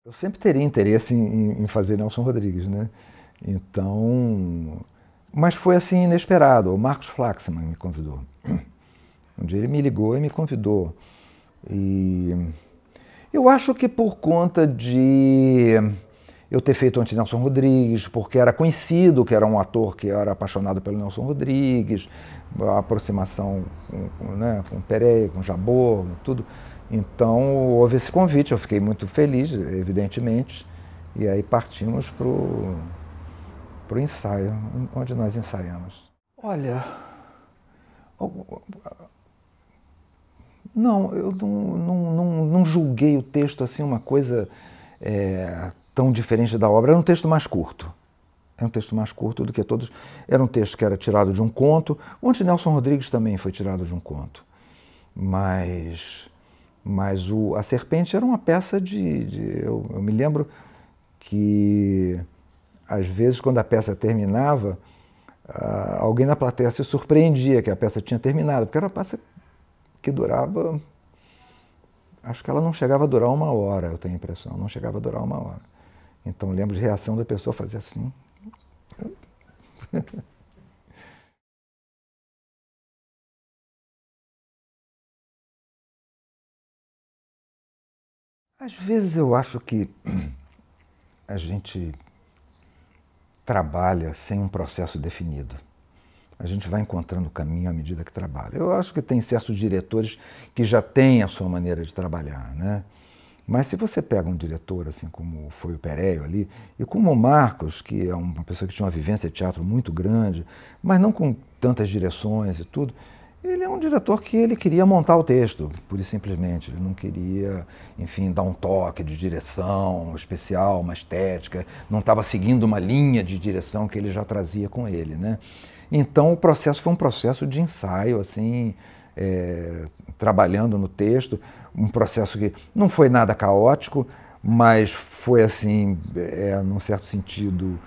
Eu sempre teria interesse em fazer Nelson Rodrigues, né? Então, mas foi assim inesperado. O Marcos Flaxman me convidou. Um dia ele me ligou e me convidou. E eu acho que por conta de eu ter feito antes Nelson Rodrigues, porque era conhecido que era um ator que era apaixonado pelo Nelson Rodrigues, a aproximação né, com o Pereira, com o Jabor, tudo. Então houve esse convite, eu fiquei muito feliz, evidentemente, e aí partimos para o ensaio, onde nós ensaiamos. Olha, não, eu não julguei o texto assim uma coisa tão diferente da obra. Era um texto mais curto. Era um texto mais curto do que todos. Era um texto que era tirado de um conto, onde Nelson Rodrigues também foi tirado de um conto. Mas A Serpente era uma peça eu me lembro que, às vezes, quando a peça terminava, alguém na plateia se surpreendia que a peça tinha terminado, porque era uma peça que durava, acho que ela não chegava a durar 1 hora, eu tenho a impressão, não chegava a durar 1 hora. Então lembro de reação da pessoa fazer assim. Às vezes eu acho que a gente trabalha sem um processo definido. A gente vai encontrando o caminho à medida que trabalha. Eu acho que tem certos diretores que já têm a sua maneira de trabalhar, né? Mas se você pega um diretor, assim como foi o Pereio ali, e como o Marcos, que é uma pessoa que tinha uma vivência de teatro muito grande, mas não com tantas direções e tudo, ele é um diretor que ele queria montar o texto, pura e simplesmente. Ele não queria, enfim, dar um toque de direção especial, uma estética, não estava seguindo uma linha de direção que ele já trazia com ele, né? Então o processo foi um processo de ensaio, assim, trabalhando no texto, um processo que não foi nada caótico, mas foi assim, num certo sentido,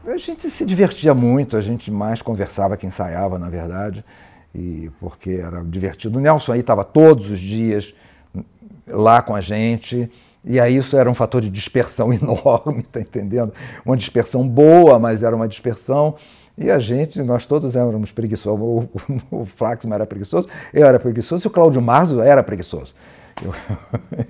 a gente se divertia muito, a gente mais conversava que ensaiava, na verdade, e porque era divertido. O Nelson aí estava todos os dias lá com a gente, e aí isso era um fator de dispersão enorme, tá entendendo? Uma dispersão boa, mas era uma dispersão. E nós todos éramos preguiçosos. O Flaxman era preguiçoso, eu era preguiçoso e o Cláudio Marzo era preguiçoso.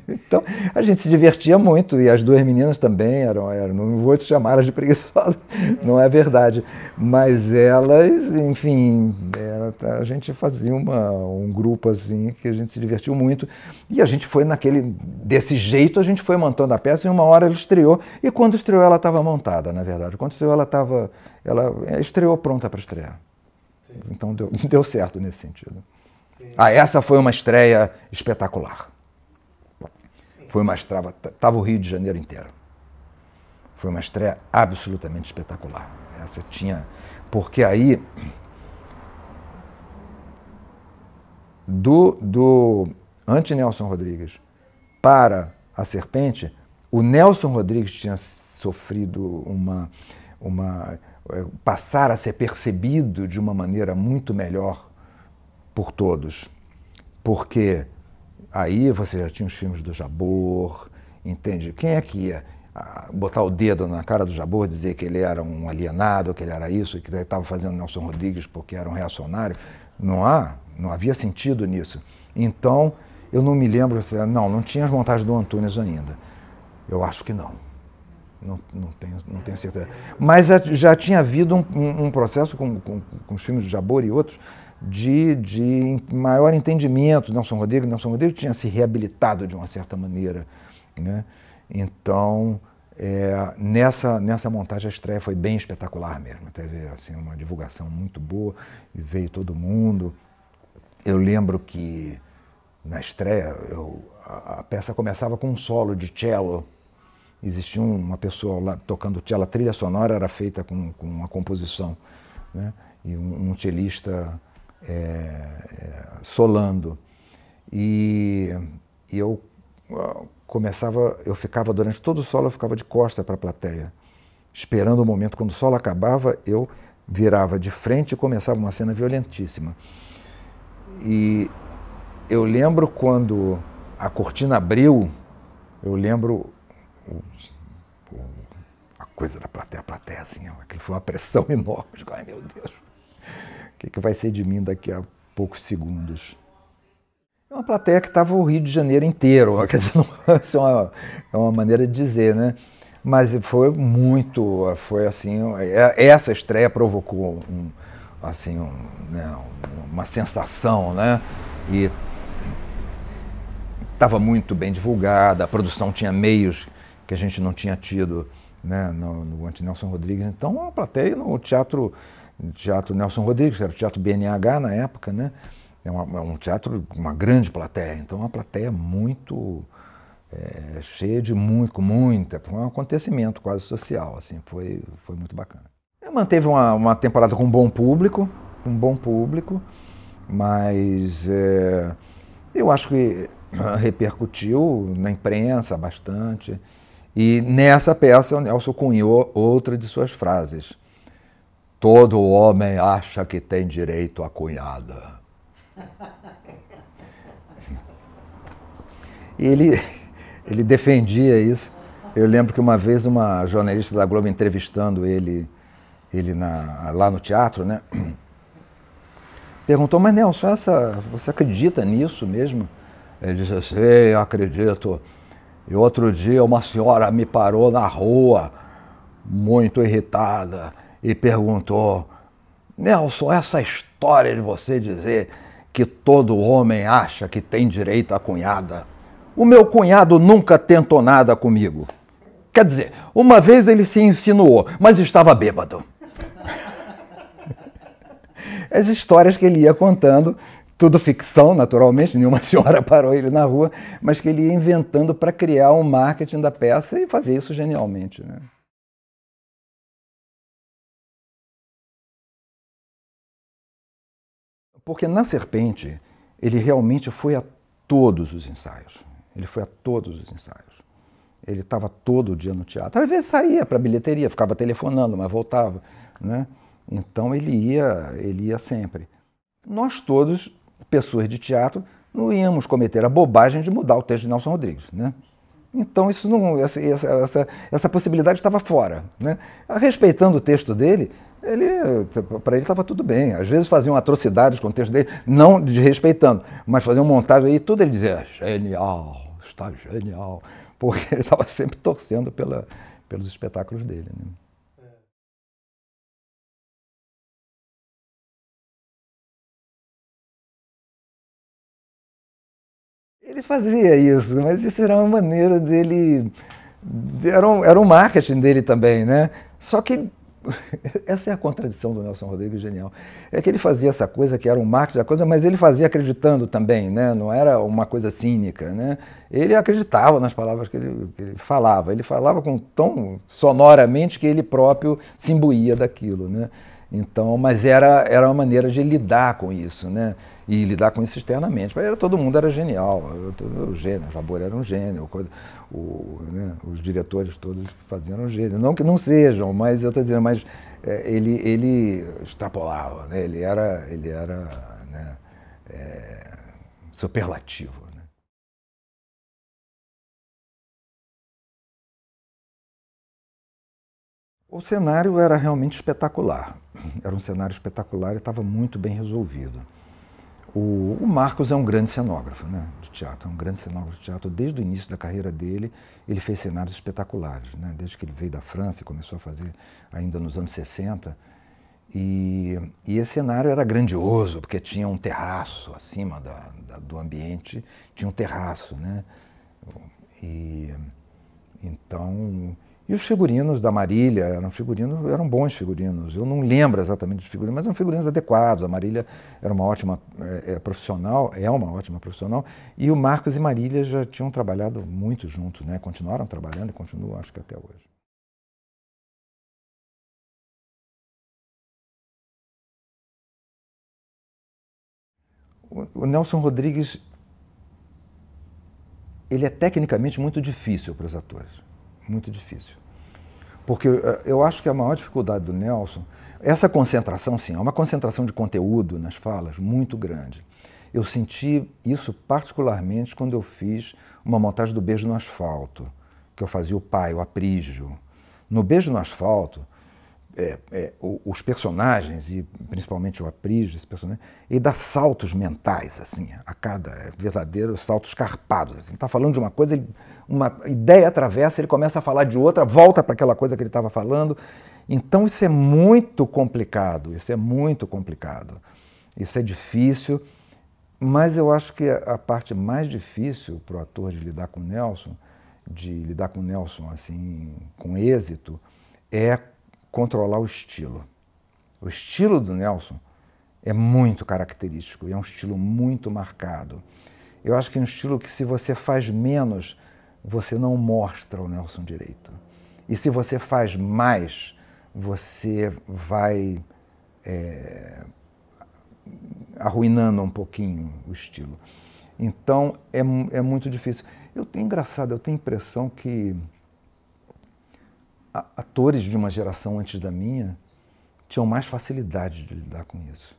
Então a gente se divertia muito e as duas meninas também não vou te chamá-las de preguiçosas, não é verdade, mas elas, enfim, a gente fazia um grupo assim que a gente se divertiu muito e a gente foi desse jeito a gente foi montando a peça e uma hora ela estreou e quando estreou ela estava montada, na verdade, quando estreou ela estreou pronta para estrear. Sim. Então deu certo nesse sentido. Sim. Essa foi uma estreia espetacular. Foi uma estreia, estava o Rio de Janeiro inteiro. Foi uma estreia absolutamente espetacular. Essa tinha, porque aí do anti-Nelson Rodrigues para A Serpente, o Nelson Rodrigues tinha sofrido passar a ser percebido de uma maneira muito melhor por todos. Porque aí você já tinha os filmes do Jabor, entende? Quem é que ia botar o dedo na cara do Jabor, dizer que ele era um alienado, que ele era isso, que ele estava fazendo Nelson Rodrigues porque era um reacionário? Não havia sentido nisso. Então, eu não me lembro, não tinha as montagens do Antunes ainda. Eu acho que não. Não tenho certeza. Mas já tinha havido um processo com os filmes de Jabor e outros de maior entendimento. Nelson Rodrigues tinha se reabilitado de uma certa maneira, né? Então, nessa montagem, a estreia foi bem espetacular mesmo. Teve assim, uma divulgação muito boa, e veio todo mundo. Eu lembro que, na estreia, a peça começava com um solo de cello. Existia uma pessoa lá tocando cello, a trilha sonora era feita com uma composição, né? E um cellista solando. E eu ficava durante todo o solo, eu ficava de costa para a plateia, esperando o momento. Quando o solo acabava, eu virava de frente e começava uma cena violentíssima. E eu lembro quando a cortina abriu, eu lembro a coisa da plateia, a plateia assim, aquilo foi uma pressão enorme. Ai, meu Deus, o que vai ser de mim daqui a poucos segundos? É uma plateia que estava o Rio de Janeiro inteiro, quer dizer, isso é uma maneira de dizer, né? Mas foi assim, essa estreia provocou né, uma sensação, né? E estava muito bem divulgada, a produção tinha meios que a gente não tinha tido, né, no Anti-Nelson Rodrigues. Então, a plateia no Teatro Nelson Rodrigues, que era o Teatro BNH na época, né? É um teatro, uma grande plateia. Então, uma plateia muito cheia de muita, foi um acontecimento quase social, assim, foi muito bacana. Manteve uma temporada com um bom público, mas eu acho que repercutiu na imprensa bastante. E nessa peça o Nelson cunhou outra de suas frases. Todo homem acha que tem direito à cunhada. E ele defendia isso. Eu lembro que uma vez uma jornalista da Globo entrevistando ele lá no teatro, né? Perguntou, mas Nelson, você acredita nisso mesmo? Ele disse assim, eu acredito. E outro dia uma senhora me parou na rua, muito irritada, e perguntou, Nelson, essa história de você dizer que todo homem acha que tem direito à cunhada, o meu cunhado nunca tentou nada comigo. Quer dizer, uma vez ele se insinuou, mas estava bêbado. As histórias que ele ia contando, tudo ficção, naturalmente, nenhuma senhora parou ele na rua, mas que ele ia inventando para criar um marketing da peça e fazer isso genialmente, né? Porque na Serpente, ele realmente foi a todos os ensaios. Ele foi a todos os ensaios. Ele estava todo dia no teatro. Às vezes saía para a bilheteria, ficava telefonando, mas voltava, né? Então ele ia sempre. Nós todos, pessoas de teatro, não íamos cometer a bobagem de mudar o texto de Nelson Rodrigues, né? Então isso não, essa possibilidade estava fora, né? Respeitando o texto dele, para ele estava tudo bem. Às vezes faziam atrocidades com o texto dele, não desrespeitando, mas faziam montagem aí, tudo ele dizia, genial, está genial, porque ele estava sempre torcendo pelos espetáculos dele, né? Ele fazia isso, mas isso era uma maneira dele, era um marketing dele também, né? Só que essa é a contradição do Nelson Rodrigues genial. É que ele fazia essa coisa que era um marketing da coisa, mas ele fazia acreditando também, né? Não era uma coisa cínica, né? Ele acreditava nas palavras que ele falava. Ele falava tão sonoramente que ele próprio se imbuía daquilo, né? Então, mas era uma maneira de lidar com isso, né? E lidar com isso externamente. Mas todo mundo era genial, o gênio, o Jabor era um gênio, né, os diretores todos faziam um gênio. Não que não sejam, mas eu estou dizendo, mas ele extrapolava, né? Ele era né, superlativo. Né? O cenário era realmente espetacular. Era um cenário espetacular e estava muito bem resolvido. O Marcos é um grande cenógrafo, né, de teatro, é um grande cenógrafo de teatro. Desde o início da carreira dele, ele fez cenários espetaculares, né, desde que ele veio da França e começou a fazer ainda nos anos 60. E esse cenário era grandioso, porque tinha um terraço acima do ambiente, tinha um terraço, né? E os figurinos da Marília eram bons figurinos. Eu não lembro exatamente dos figurinos, mas eram figurinos adequados. A Marília era uma ótima profissional, é uma ótima profissional, e o Marcos e Marília já tinham trabalhado muito juntos, né? Continuaram trabalhando e continuam, acho que até hoje. O Nelson Rodrigues, ele é tecnicamente muito difícil para os atores, muito difícil. Porque eu acho que a maior dificuldade do Nelson, essa concentração, sim, é uma concentração de conteúdo nas falas muito grande. Eu senti isso particularmente quando eu fiz uma montagem do Beijo no Asfalto, que eu fazia o pai, o Aprígio. No Beijo no Asfalto, os personagens, e principalmente o Aprígio, esse personagem, ele dá saltos mentais, assim, a cada verdadeiro saltos carpados. Assim. Está falando de uma coisa, uma ideia atravessa, ele começa a falar de outra, volta para aquela coisa que ele estava falando. Então isso é muito complicado, isso é muito complicado. Isso é difícil, mas eu acho que a parte mais difícil para o ator de lidar com o Nelson assim, com êxito, é controlar o estilo. O estilo do Nelson é muito característico e é um estilo muito marcado. Eu acho que é um estilo que, se você faz menos, você não mostra o Nelson direito. E se você faz mais, você vai arruinando um pouquinho o estilo. Então, é muito difícil. Engraçado, eu tenho a impressão que atores de uma geração antes da minha tinham mais facilidade de lidar com isso.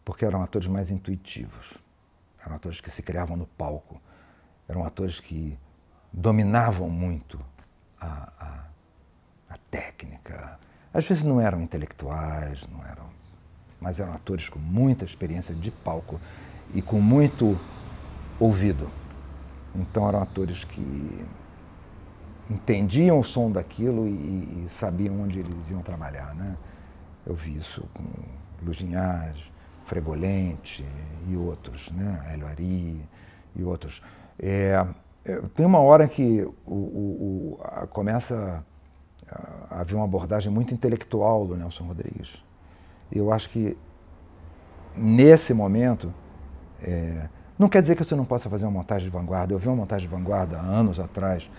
Porque eram atores mais intuitivos. Eram atores que se criavam no palco. Eram atores que dominavam muito a técnica. Às vezes não eram intelectuais, mas eram atores com muita experiência de palco e com muito ouvido. Então eram atores que entendiam o som daquilo e sabiam onde eles iam trabalhar, né? Eu vi isso com Luginhas, Fregolente e outros, né? Hélio Ari e outros. Tem uma hora que começa a haver uma abordagem muito intelectual do Nelson Rodrigues. Eu acho que nesse momento, não quer dizer que você não possa fazer uma montagem de vanguarda. Eu vi uma montagem de vanguarda há anos atrás,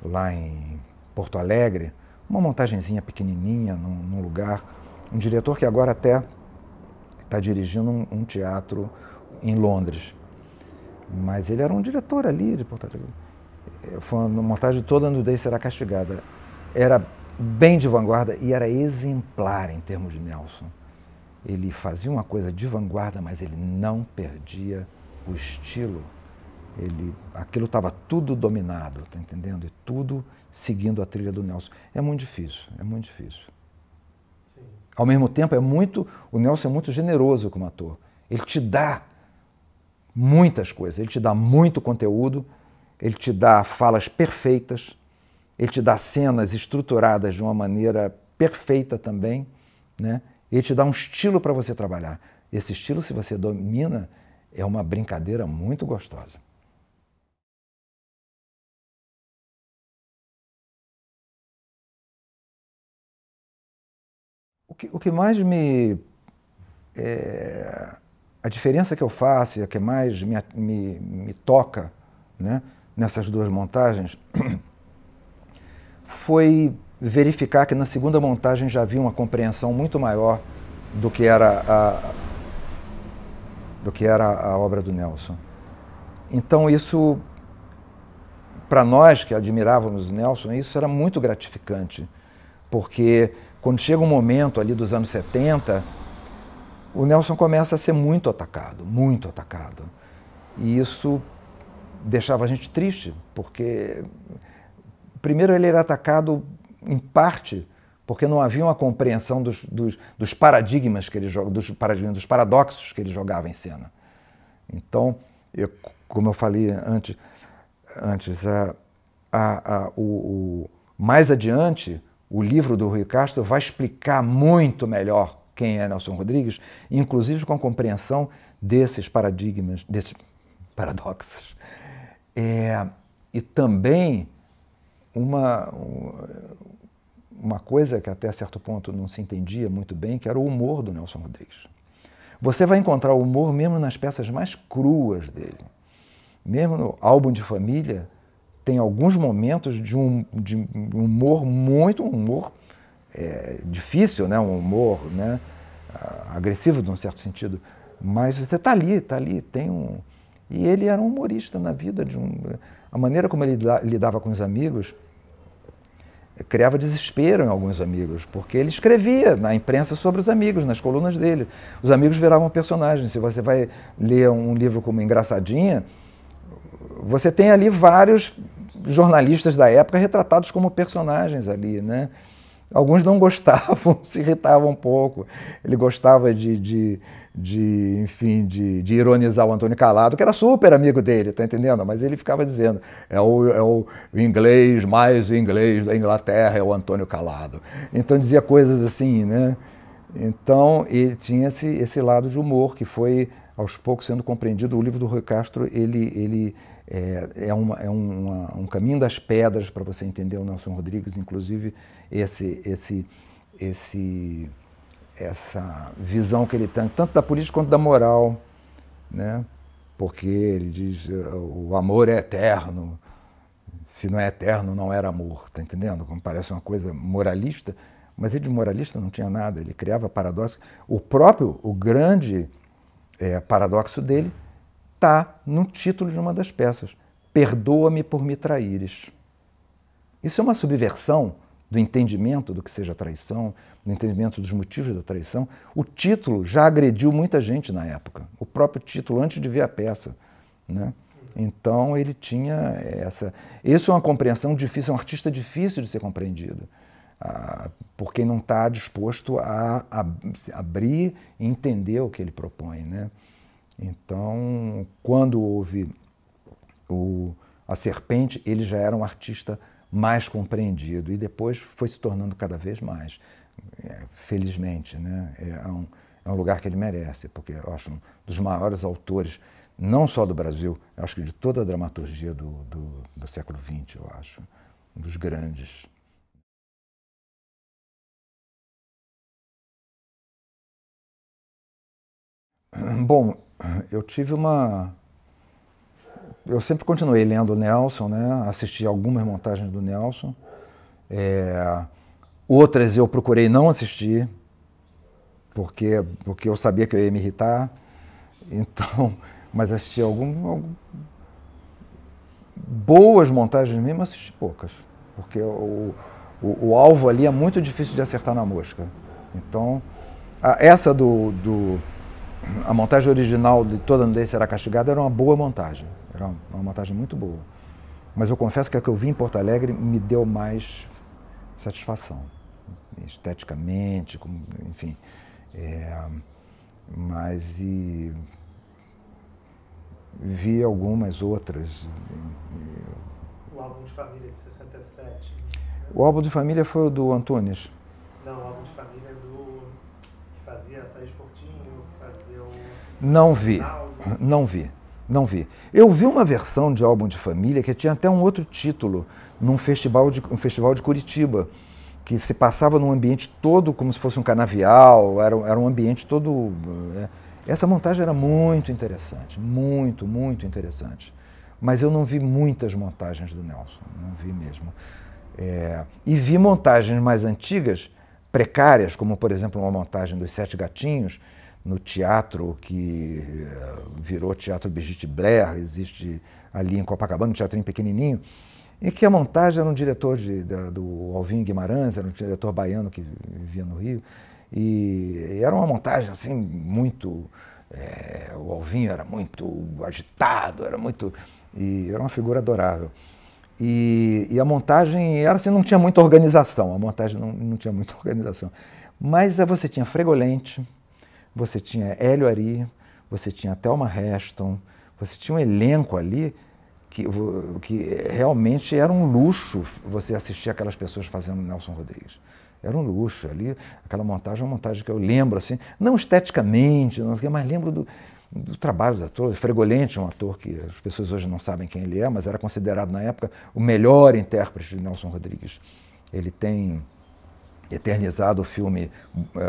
lá em Porto Alegre, uma montagenzinha pequenininha, num lugar, um diretor que agora até está dirigindo um teatro em Londres. Mas ele era um diretor ali de Porto Alegre. Foi uma montagem toda, A Nudez Será Castigada. Era bem de vanguarda e era exemplar em termos de Nelson. Ele fazia uma coisa de vanguarda, mas ele não perdia o estilo. Aquilo estava tudo dominado, tá entendendo? E tudo seguindo a trilha do Nelson. É muito difícil, é muito difícil. Sim. Ao mesmo tempo, o Nelson é muito generoso como ator. Ele te dá muitas coisas, ele te dá muito conteúdo, ele te dá falas perfeitas, ele te dá cenas estruturadas de uma maneira perfeita também, né? Ele te dá um estilo para você trabalhar. Esse estilo, se você domina, é uma brincadeira muito gostosa. O que mais a diferença que eu faço e a que mais me toca, né, nessas duas montagens foi verificar que na segunda montagem já havia uma compreensão muito maior do que era a obra do Nelson. Então isso, para nós que admirávamos o Nelson, isso era muito gratificante, porque quando chega um momento ali dos anos 70, o Nelson começa a ser muito atacado, muito atacado. E isso deixava a gente triste, porque primeiro ele era atacado em parte porque não havia uma compreensão dos paradigmas que ele joga, dos paradoxos que ele jogava em cena. Então, como eu falei antes, mais adiante, o livro do Rui Castro vai explicar muito melhor quem é Nelson Rodrigues, inclusive com a compreensão desses paradigmas, desses paradoxos. E também uma coisa que até certo ponto não se entendia muito bem, que era o humor do Nelson Rodrigues. Você vai encontrar o humor mesmo nas peças mais cruas dele. Mesmo no Álbum de Família, tem alguns momentos de humor difícil, né? Um humor, né, agressivo, de um certo sentido. Mas você está ali, E ele era um humorista na vida. A maneira como ele lidava com os amigos criava desespero em alguns amigos, porque ele escrevia na imprensa sobre os amigos, nas colunas dele. Os amigos viravam personagens. Se você vai ler um livro como Engraçadinha, você tem ali vários jornalistas da época retratados como personagens ali, né? Alguns não gostavam, se irritavam um pouco. Ele gostava enfim, de ironizar o Antônio Calado, que era super amigo dele, tá entendendo? Mas ele ficava dizendo, é o inglês mais inglês da Inglaterra, é o Antônio Calado. Então dizia coisas assim, né? Então ele tinha esse lado de humor que foi aos poucos sendo compreendido. O livro do Rui Castro, ele é um caminho das pedras para você entender o Nelson Rodrigues, inclusive essa visão que ele tem, tanto da política quanto da moral, né? Porque ele diz, o amor é eterno, se não é eterno não era amor, tá entendendo? Como parece uma coisa moralista, mas ele de moralista não tinha nada, ele criava paradoxos. O grande paradoxo dele está no título de uma das peças, Perdoa-me por me traíres. Isso é uma subversão do entendimento do que seja traição, do entendimento dos motivos da traição. O título já agrediu muita gente na época, o próprio título, antes de ver a peça, né? Então ele tinha essa... Isso é uma compreensão difícil, é um artista difícil de ser compreendido, porque não está disposto a abrir e entender o que ele propõe, né? Então, quando houve a Serpente, ele já era um artista mais compreendido e depois foi se tornando cada vez mais, felizmente, né? É um lugar que ele merece, porque eu acho um dos maiores autores, não só do Brasil, eu acho que de toda a dramaturgia do século XX, eu acho, um dos grandes. Bom, eu sempre continuei lendo o Nelson, né? Assisti algumas montagens do Nelson. Outras eu procurei não assistir, porque eu sabia que eu ia me irritar. Então, mas assisti boas montagens mesmo, assisti poucas, porque o alvo ali é muito difícil de acertar na mosca. Então, essa a montagem original de Toda Nudez Será Castigada era uma boa montagem, era uma montagem muito boa. Mas eu confesso que a que eu vi em Porto Alegre me deu mais satisfação, esteticamente, enfim. Mas vi algumas outras. O álbum de família de 67. O álbum de família foi o do Antunes? Não, o álbum de família é que fazia a Thaís Portinho, que fazia o... Não vi. Eu vi uma versão de álbum de família que tinha até um outro título, num festival de Curitiba, que se passava num ambiente todo como se fosse um canavial, era um ambiente todo... Essa montagem era muito interessante, muito interessante. Mas eu não vi muitas montagens do Nelson, não vi mesmo. E vi montagens mais antigas, precárias, como por exemplo uma montagem dos Sete Gatinhos, no teatro que virou Teatro Brigitte Blair, existe ali em Copacabana, um teatrinho pequenininho, e que a montagem era um diretor do Alvin Guimarães, era um diretor baiano que vivia no Rio, e era uma montagem assim muito... o Alvin era muito agitado, e era uma figura adorável. E a montagem era assim, não tinha muita organização, a montagem não tinha muita organização. Mas você tinha Fregolente, você tinha Hélio Ari, você tinha Thelma Heston, você tinha um elenco ali que realmente era um luxo você assistir aquelas pessoas fazendo Nelson Rodrigues. Era um luxo ali, aquela montagem é uma montagem que eu lembro assim, não esteticamente, mas lembro do trabalho do ator. Fregolente é um ator que as pessoas hoje não sabem quem ele é, mas era considerado na época o melhor intérprete de Nelson Rodrigues. Ele tem eternizado o filme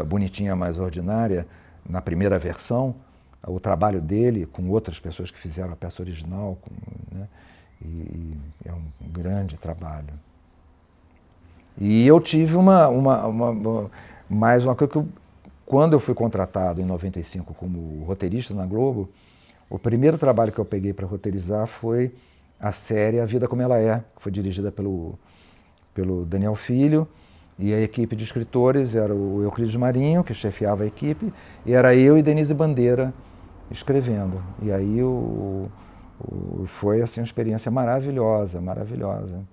Bonitinha Mais Ordinária, na primeira versão, o trabalho dele com outras pessoas que fizeram a peça original, né? E é um grande trabalho. E eu tive mais uma coisa que quando eu fui contratado em 95 como roteirista na Globo, o primeiro trabalho que eu peguei para roteirizar foi a série A Vida Como Ela É, que foi dirigida pelo Daniel Filho, e a equipe de escritores era o Euclides Marinho, que chefiava a equipe, e era eu e Denise Bandeira escrevendo. E aí o Foi assim uma experiência maravilhosa, maravilhosa.